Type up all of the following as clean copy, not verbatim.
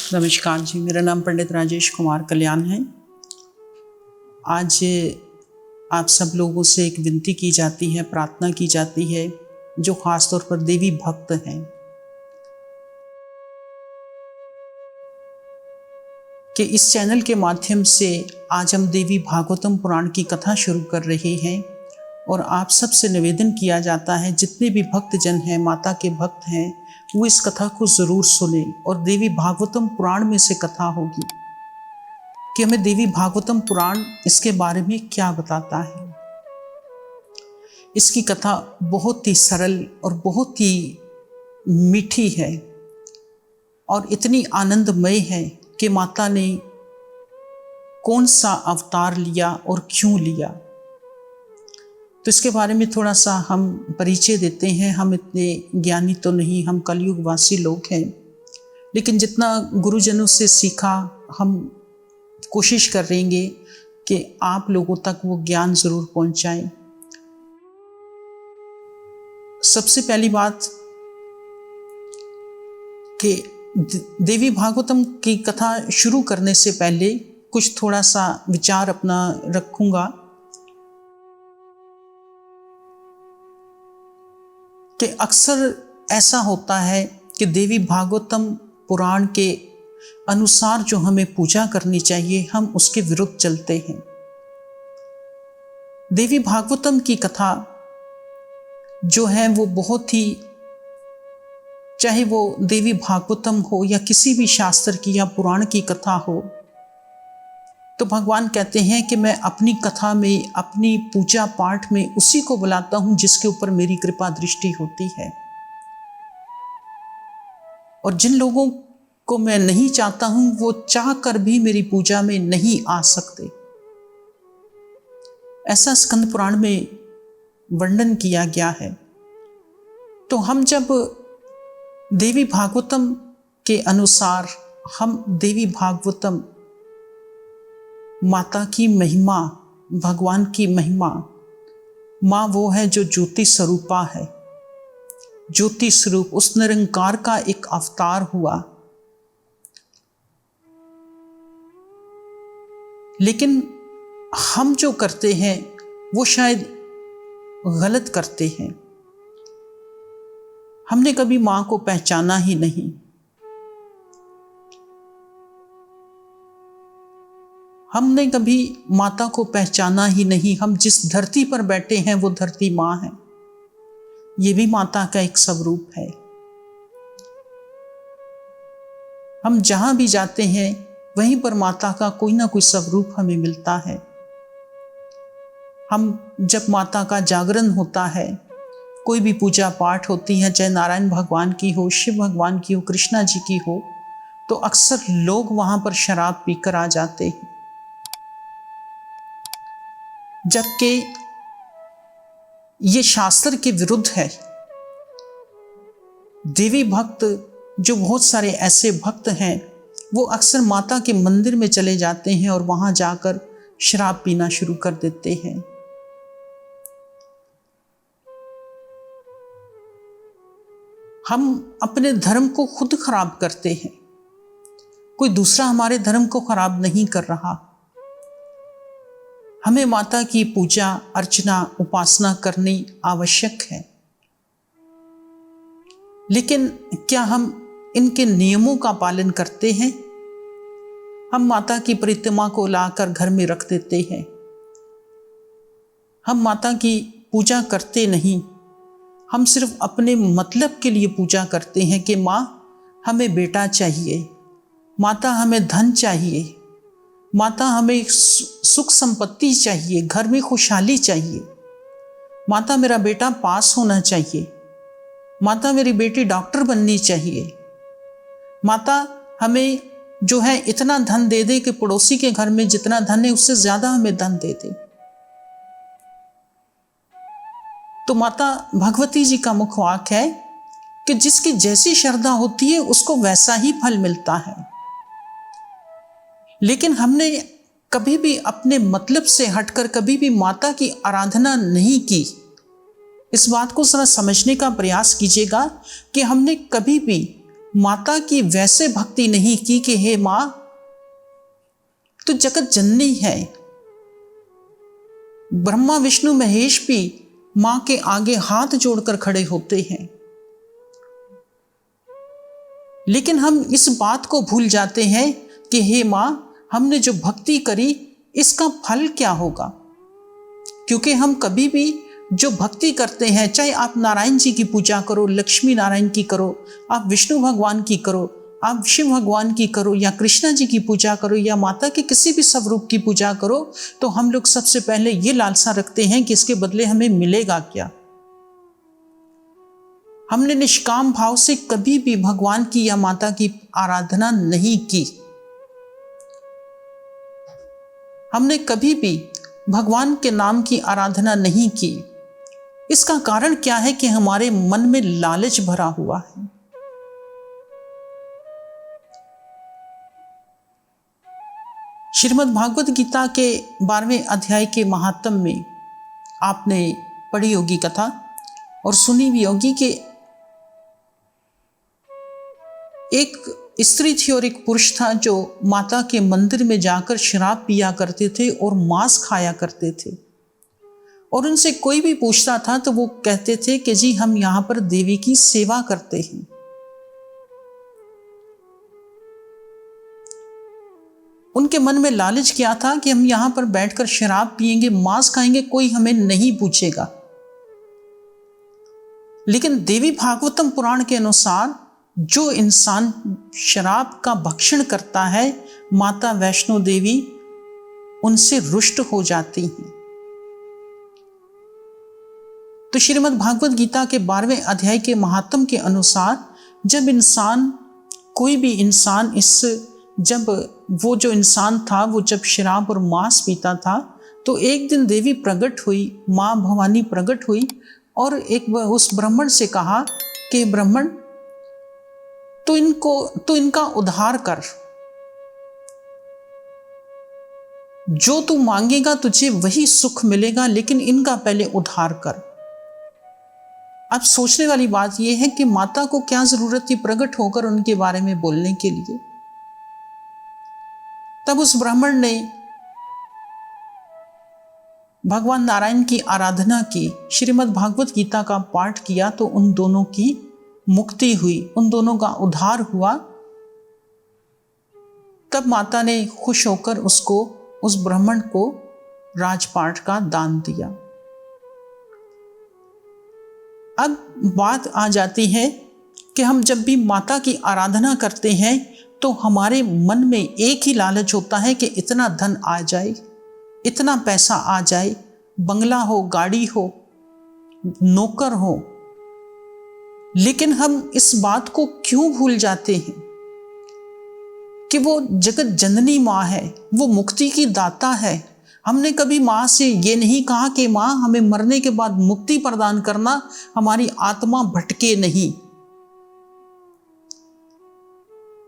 नमस्कार जी, मेरा नाम पंडित राजेश कुमार कल्याण है। आज आप सब लोगों से एक विनती की जाती है, प्रार्थना की जाती है, जो खास तौर पर देवी भक्त हैं, कि इस चैनल के माध्यम से आज हम देवी भागवतम पुराण की कथा शुरू कर रहे हैं। और आप सब से निवेदन किया जाता है, जितने भी भक्तजन हैं, माता के भक्त हैं, वो इस कथा को ज़रूर सुने। और देवी भागवतम पुराण में से कथा होगी कि हमें देवी भागवतम पुराण इसके बारे में क्या बताता है। इसकी कथा बहुत ही सरल और बहुत ही मीठी है और इतनी आनंदमय है कि माता ने कौन सा अवतार लिया और क्यों लिया। तो इसके बारे में थोड़ा सा हम परिचय देते हैं। हम इतने ज्ञानी तो नहीं, हम कलयुगवासी लोग हैं, लेकिन जितना गुरुजनों से सीखा हम कोशिश करेंगे कि आप लोगों तक वो ज्ञान ज़रूर पहुंचाएं। सबसे पहली बात कि देवी भागवतम की कथा शुरू करने से पहले कुछ थोड़ा सा विचार अपना रखूंगा कि अक्सर ऐसा होता है कि देवी भागवतम पुराण के अनुसार जो हमें पूजा करनी चाहिए, हम उसके विरुद्ध चलते हैं। देवी भागवतम की कथा जो है वो बहुत ही, चाहे वो देवी भागवतम हो या किसी भी शास्त्र की या पुराण की कथा हो, तो भगवान कहते हैं कि मैं अपनी कथा में, अपनी पूजा पाठ में उसी को बुलाता हूं जिसके ऊपर मेरी कृपा दृष्टि होती है। और जिन लोगों को मैं नहीं चाहता हूं, वो चाह कर भी मेरी पूजा में नहीं आ सकते। ऐसा स्कंद पुराण में वर्णन किया गया है। तो हम जब देवी भागवतम के अनुसार, हम देवी भागवतम, माता की महिमा, भगवान की महिमा, माँ वो है जो ज्योति स्वरूपा है, ज्योति स्वरूप, उस निरंकार का एक अवतार हुआ। लेकिन हम जो करते हैं वो शायद गलत करते हैं। हमने कभी माँ को पहचाना ही नहीं। हमने कभी माता को पहचाना ही नहीं। हम जिस धरती पर बैठे हैं वो धरती माँ है। ये भी माता का एक स्वरूप है। हम जहां भी जाते हैं वहीं पर माता का कोई ना कोई स्वरूप हमें मिलता है। हम जब माता का जागरण होता है, कोई भी पूजा पाठ होती है, चाहे नारायण भगवान की हो, शिव भगवान की हो, कृष्णा जी की हो, तो अक्सर लोग वहां पर शराब पीकर आ जाते हैं, जबकि ये शास्त्र के विरुद्ध है। देवी भक्त, जो बहुत सारे ऐसे भक्त हैं, वो अक्सर माता के मंदिर में चले जाते हैं और वहां जाकर शराब पीना शुरू कर देते हैं। हम अपने धर्म को खुद खराब करते हैं, कोई दूसरा हमारे धर्म को खराब नहीं कर रहा। हमें माता की पूजा अर्चना उपासना करनी आवश्यक है, लेकिन क्या हम इनके नियमों का पालन करते हैं? हम माता की प्रतिमा को लाकर घर में रख देते हैं। हम माता की पूजा करते नहीं। हम सिर्फ अपने मतलब के लिए पूजा करते हैं कि माँ हमें बेटा चाहिए, माता हमें धन चाहिए, माता हमें सुख संपत्ति चाहिए, घर में खुशहाली चाहिए, माता मेरा बेटा पास होना चाहिए, माता मेरी बेटी डॉक्टर बननी चाहिए, माता हमें जो है इतना धन दे दे कि पड़ोसी के घर में जितना धन है उससे ज्यादा हमें धन दे दे। तो माता भगवती जी का मुख वाक्य है कि जिसकी जैसी श्रद्धा होती है उसको वैसा ही फल मिलता है। लेकिन हमने कभी भी अपने मतलब से हटकर कभी भी माता की आराधना नहीं की। इस बात को जरा समझने का प्रयास कीजिएगा कि हमने कभी भी माता की वैसे भक्ति नहीं की कि हे माँ तू जगत जननी है। ब्रह्मा विष्णु महेश भी मां के आगे हाथ जोड़कर खड़े होते हैं, लेकिन हम इस बात को भूल जाते हैं कि हे मां, हमने जो भक्ति करी इसका फल क्या होगा। क्योंकि हम कभी भी जो भक्ति करते हैं, चाहे आप नारायण जी की पूजा करो, लक्ष्मी नारायण की करो, आप विष्णु भगवान की करो, आप शिव भगवान की करो, या कृष्णा जी की पूजा करो, या माता के किसी भी स्वरूप की पूजा करो, तो हम लोग सबसे पहले ये लालसा रखते हैं कि इसके बदले हमें मिलेगा क्या। हमने निष्काम भाव से कभी भी भगवान की या माता की आराधना नहीं की। हमने कभी भी भगवान के नाम की आराधना नहीं की। इसका कारण क्या है कि हमारे मन में लालच भरा हुआ है। श्रीमद् भागवत गीता के 12वें अध्याय के महात्म में आपने पढ़ी होगी कथा और सुनी भी होगी कि एक स्त्री थी और एक पुरुष था जो माता के मंदिर में जाकर शराब पिया करते थे और मांस खाया करते थे। और उनसे कोई भी पूछता था तो वो कहते थे कि जी हम यहां पर देवी की सेवा करते हैं। उनके मन में लालच क्या था कि हम यहां पर बैठकर शराब पिएंगे, मांस खाएंगे, कोई हमें नहीं पूछेगा। लेकिन देवी भागवतम पुराण के अनुसार जो इंसान शराब का भक्षण करता है, माता वैष्णो देवी उनसे रुष्ट हो जाती हैं। तो श्रीमद् भागवत गीता के 12वें अध्याय के महात्म के अनुसार जब इंसान, कोई भी इंसान जब वो जो इंसान था वो जब शराब और मांस पीता था, तो एक दिन देवी प्रकट हुई, माँ भवानी प्रकट हुई और उस ब्राह्मण से कहा कि ब्राह्मण तो इनका उद्धार कर, जो तू मांगेगा तुझे वही सुख मिलेगा, लेकिन इनका पहले उद्धार कर। अब सोचने वाली बात यह है कि माता को क्या जरूरत थी प्रकट होकर उनके बारे में बोलने के लिए। तब उस ब्राह्मण ने भगवान नारायण की आराधना की, श्रीमद् भागवत गीता का पाठ किया, तो उन दोनों की मुक्ति हुई, उन दोनों का उद्धार हुआ। तब माता ने खुश होकर उस ब्राह्मण को राजपाट का दान दिया। अब बात आ जाती है कि हम जब भी माता की आराधना करते हैं तो हमारे मन में एक ही लालच होता है कि इतना धन आ जाए, इतना पैसा आ जाए, बंगला हो, गाड़ी हो, नौकर हो। लेकिन हम इस बात को क्यों भूल जाते हैं कि वो जगत जननी माँ है, वो मुक्ति की दाता है। हमने कभी माँ से ये नहीं कहा कि माँ हमें मरने के बाद मुक्ति प्रदान करना, हमारी आत्मा भटके नहीं।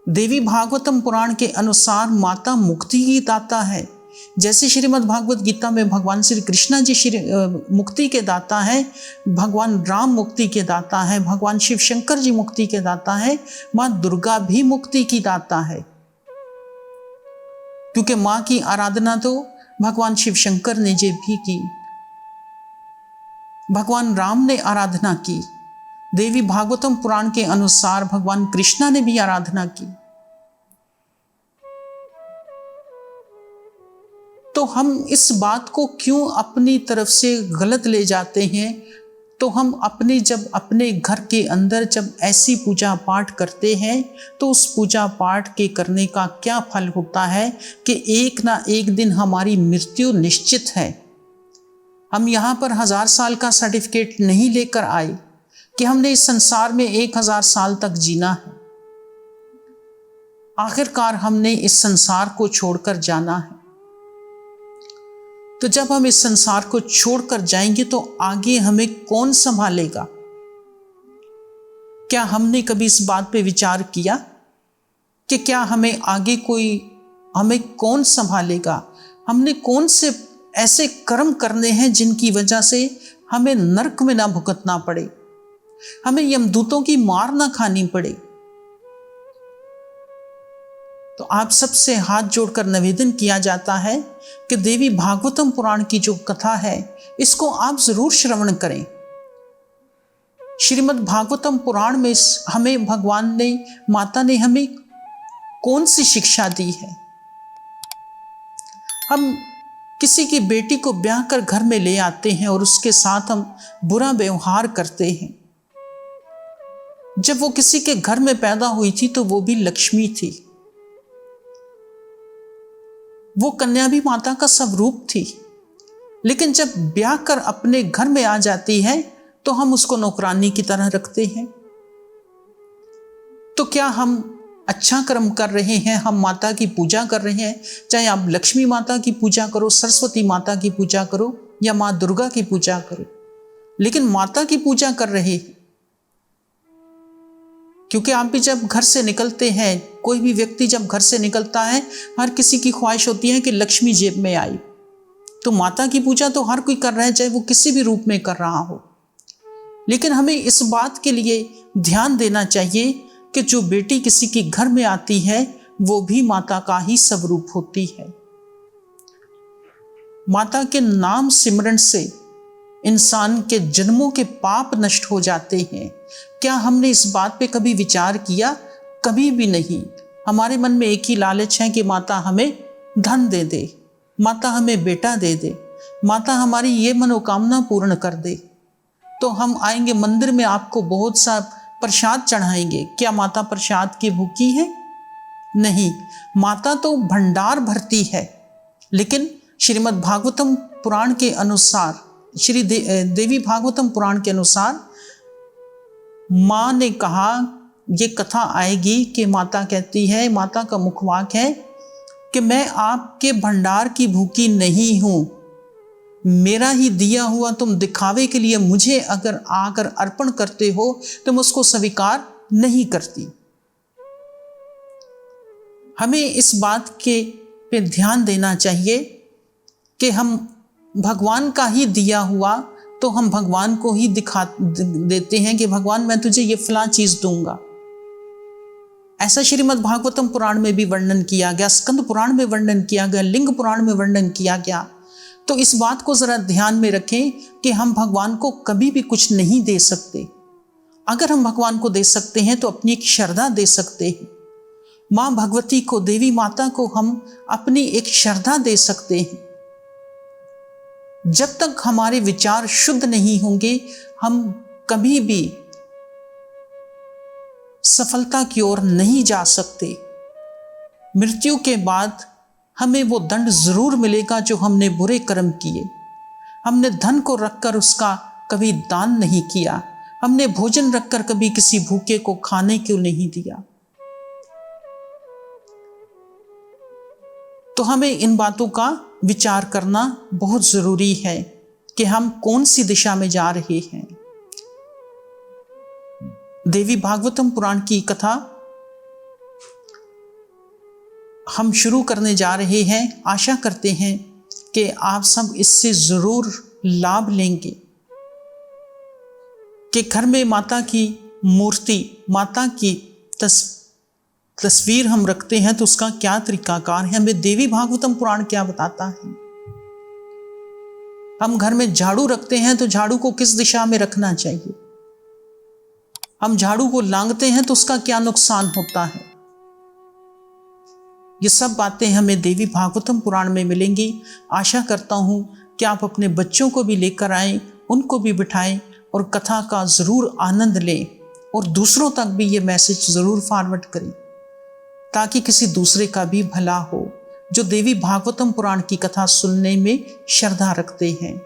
देवी भागवतम पुराण के अनुसार माता मुक्ति की दाता है। जैसे श्रीमद् भागवत गीता में भगवान श्री कृष्णा जी मुक्ति के दाता है, भगवान राम मुक्ति के दाता है, भगवान शिव शंकर जी मुक्ति के दाता है, माँ दुर्गा भी मुक्ति की दाता है। क्योंकि माँ की आराधना तो भगवान शिव शंकर ने भी की, भगवान राम ने आराधना की, देवी भागवतम पुराण के अनुसार भगवान कृष्णा ने भी आराधना की। तो हम इस बात को क्यों अपनी तरफ से गलत ले जाते हैं। तो हम जब अपने घर के अंदर जब ऐसी पूजा पाठ करते हैं तो उस पूजा पाठ के करने का क्या फल होता है कि एक ना एक दिन हमारी मृत्यु निश्चित है। हम यहाँ पर 1000 साल का सर्टिफिकेट नहीं लेकर आए कि हमने इस संसार में 1000 साल तक जीना है। आखिरकार हमने इस संसार को छोड़कर जाना है। तो जब हम इस संसार को छोड़कर जाएंगे तो आगे हमें कौन संभालेगा। क्या हमने कभी इस बात पे विचार किया कि क्या हमें आगे हमें कौन संभालेगा। हमने कौन से ऐसे कर्म करने हैं जिनकी वजह से हमें नरक में ना भुगतना पड़े, हमें यमदूतों की मार ना खानी पड़े। तो आप सबसे हाथ जोड़कर निवेदन किया जाता है कि देवी भागवतम पुराण की जो कथा है इसको आप जरूर श्रवण करें। श्रीमद् भागवतम पुराण में हमें भगवान ने, माता ने हमें कौन सी शिक्षा दी है। हम किसी की बेटी को ब्याह कर घर में ले आते हैं और उसके साथ हम बुरा व्यवहार करते हैं। जब वो किसी के घर में पैदा हुई थी तो वो भी लक्ष्मी थी, वो कन्या भी माता का स्वरूप थी। लेकिन जब ब्याह कर अपने घर में आ जाती है तो हम उसको नौकरानी की तरह रखते हैं। तो क्या हम अच्छा कर्म कर रहे हैं? हम माता की पूजा कर रहे हैं, चाहे आप लक्ष्मी माता की पूजा करो, सरस्वती माता की पूजा करो या माँ दुर्गा की पूजा करो, लेकिन माता की पूजा कर रहे हैं। क्योंकि आप भी जब घर से निकलते हैं, कोई भी व्यक्ति जब घर से निकलता है, हर किसी की ख्वाहिश होती है कि लक्ष्मी जेब में आई। तो माता की पूजा तो हर कोई कर रहा है, चाहे वो किसी भी रूप में कर रहा हो। लेकिन हमें इस बात के लिए ध्यान देना चाहिए कि जो बेटी किसी के घर में आती है वो भी माता का ही स्वरूप होती है। माता के नाम सिमरन से इंसान के जन्मों के पाप नष्ट हो जाते हैं। क्या हमने इस बात पे कभी विचार किया? कभी भी नहीं। हमारे मन में एक ही लालच है कि माता हमें धन दे दे, माता हमें बेटा दे दे, माता हमारी ये मनोकामना पूर्ण कर दे। तो हम आएंगे मंदिर में, आपको बहुत सा प्रसाद चढ़ाएंगे। क्या माता प्रसाद की भूखी है? नहीं, माता तो भंडार भरती है। लेकिन श्रीमद् भागवतम पुराण के अनुसार, देवी भागवतम पुराण के अनुसार माँ ने कहा, ये कथा आएगी कि माता कहती है, माता का मुखवाक है कि मैं आपके भंडार की भूखी नहीं हूं, मेरा ही दिया हुआ तुम दिखावे के लिए मुझे अगर आकर अर्पण करते हो तो मैं उसको स्वीकार नहीं करती। हमें इस बात के पे ध्यान देना चाहिए कि हम भगवान का ही दिया हुआ तो हम भगवान को ही दिखा देते हैं कि भगवान मैं तुझे ये फलां चीज दूंगा। ऐसा श्रीमद् भागवतम पुराण में भी वर्णन किया गया, स्कंद पुराण में वर्णन किया गया, लिंग पुराण में वर्णन किया गया। तो इस बात को जरा ध्यान में रखें कि हम भगवान को कभी भी कुछ नहीं दे सकते। अगर हम भगवान को दे सकते हैं तो अपनी एक श्रद्धा दे सकते हैं। माँ भगवती को, देवी माता को हम अपनी एक श्रद्धा दे सकते हैं। जब तक हमारे विचार शुद्ध नहीं होंगे हम कभी भी सफलता की ओर नहीं जा सकते। मृत्यु के बाद हमें वो दंड जरूर मिलेगा जो हमने बुरे कर्म किए। हमने धन को रखकर उसका कभी दान नहीं किया, हमने भोजन रखकर कभी किसी भूखे को खाने क्यों नहीं दिया। तो हमें इन बातों का विचार करना बहुत जरूरी है कि हम कौन सी दिशा में जा रहे हैं। देवी भागवतम पुराण की कथा हम शुरू करने जा रहे हैं। आशा करते हैं कि आप सब इससे जरूर लाभ लेंगे कि घर में माता की मूर्ति, माता की तस्वीर हम रखते हैं तो उसका क्या तरीकाकार है, हमें देवी भागवतम पुराण क्या बताता है। हम घर में झाड़ू रखते हैं तो झाड़ू को किस दिशा में रखना चाहिए, हम झाड़ू को लांघते हैं तो उसका क्या नुकसान होता है। ये सब बातें हमें देवी भागवतम पुराण में मिलेंगी। आशा करता हूं कि आप अपने बच्चों को भी लेकर आएं, उनको भी बिठाएं और कथा का जरूर आनंद लें और दूसरों तक भी ये मैसेज जरूर फॉरवर्ड करें ताकि किसी दूसरे का भी भला हो जो देवी भागवतम पुराण की कथा सुनने में श्रद्धा रखते हैं।